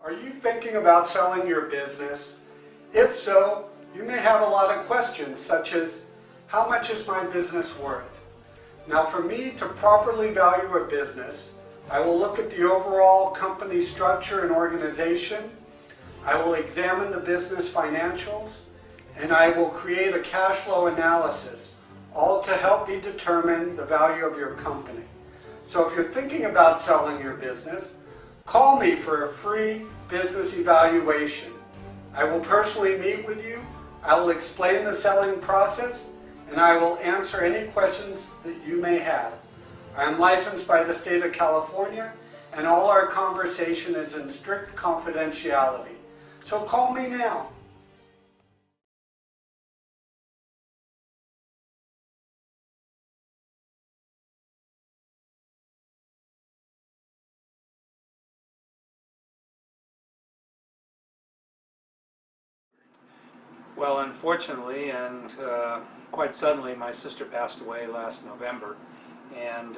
Are you thinking about selling your business? If so, you may have a lot of questions such as, how much is my business worth? Now, for me to properly value a business, I will look at the overall company structure and organization. I will examine the business financials, and I will create a cash flow analysis, all to help me determine the value of your company. So if you're thinking about selling your business, call me for a free business evaluation. I will personally meet with you, I will explain the selling process, and I will answer any questions that you may have. I am licensed by the state of California, and all our conversation is in strict confidentiality. So call me now. Well, unfortunately and quite suddenly, my sister passed away last November. And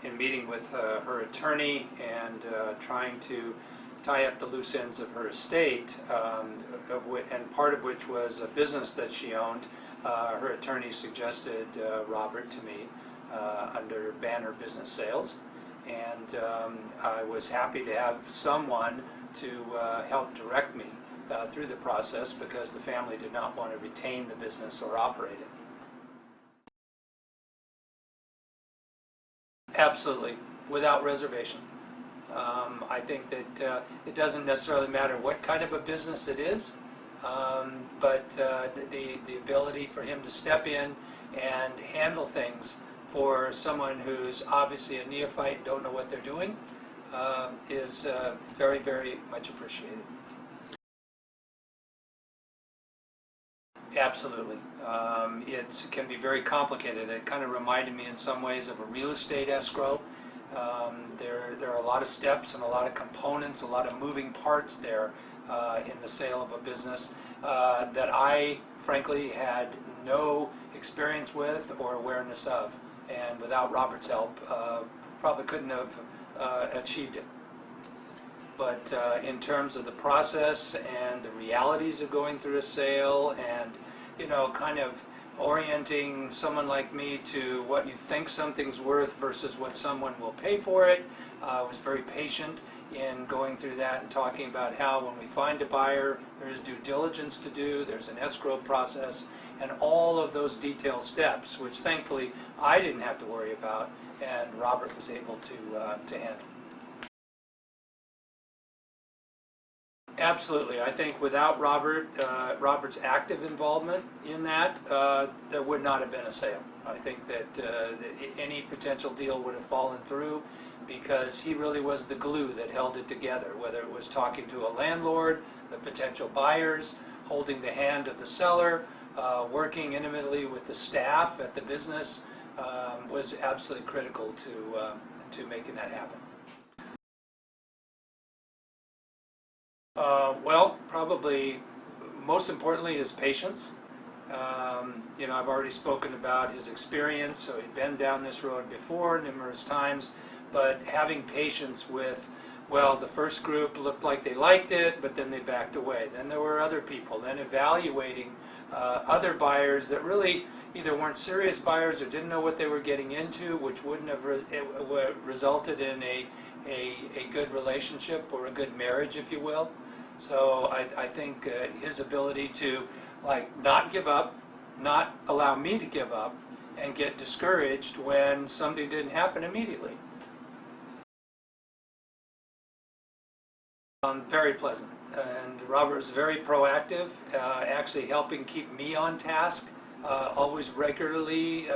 in meeting with her attorney and trying to tie up the loose ends of her estate, and part of which was a business that she owned, her attorney suggested Robert to me under Banner Business Sales. And I was happy to have someone to help direct me through the process, because the family did not want to retain the business or operate it. Absolutely, without reservation. I think that it doesn't necessarily matter what kind of a business it is, but the ability for him to step in and handle things for someone who's obviously a neophyte, don't know what they're doing, is very, very much appreciated. Absolutely. It can be very complicated. It kind of reminded me in some ways of a real estate escrow. There are a lot of steps and a lot of components, a lot of moving parts there in the sale of a business that I, frankly, had no experience with or awareness of. And without Robert's help, probably couldn't have achieved it. But in terms of the process and the realities of going through a sale and, kind of orienting someone like me to what you think something's worth versus what someone will pay for it, I was very patient in going through that and talking about how when we find a buyer, there's due diligence to do, there's an escrow process, and all of those detailed steps, which thankfully I didn't have to worry about, and Robert was able to handle. Absolutely. I think without Robert's active involvement in that, there would not have been a sale. I think that any potential deal would have fallen through because he really was the glue that held it together, whether it was talking to a landlord, the potential buyers, holding the hand of the seller, working intimately with the staff at the business, was absolutely critical to making that happen. Well, probably most importantly is patience. I've already spoken about his experience, so he'd been down this road before numerous times, but having patience with, well, the first group looked like they liked it, but then they backed away. Then there were other people, then evaluating other buyers that really either weren't serious buyers or didn't know what they were getting into, which wouldn't have resulted in a good relationship or a good marriage, if you will. So I think his ability to not give up, not allow me to give up, and get discouraged when something didn't happen immediately. Very pleasant, and Robert was very proactive, actually helping keep me on task, always regularly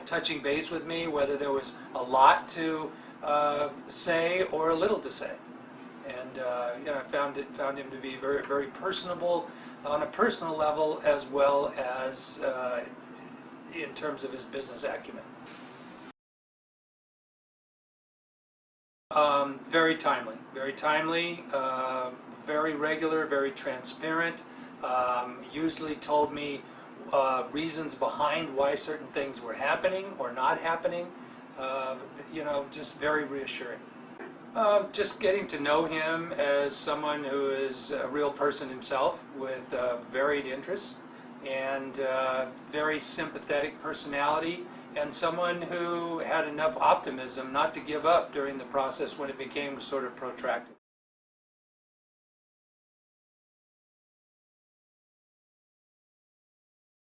touching base with me, whether there was a lot to say or a little to say. And I found him to be very, very personable on a personal level, as well as in terms of his business acumen. Very timely, very regular, very transparent. Usually told me reasons behind why certain things were happening or not happening. Just very reassuring. Just getting to know him as someone who is a real person himself with varied interests and very sympathetic personality, and someone who had enough optimism not to give up during the process when it became sort of protracted.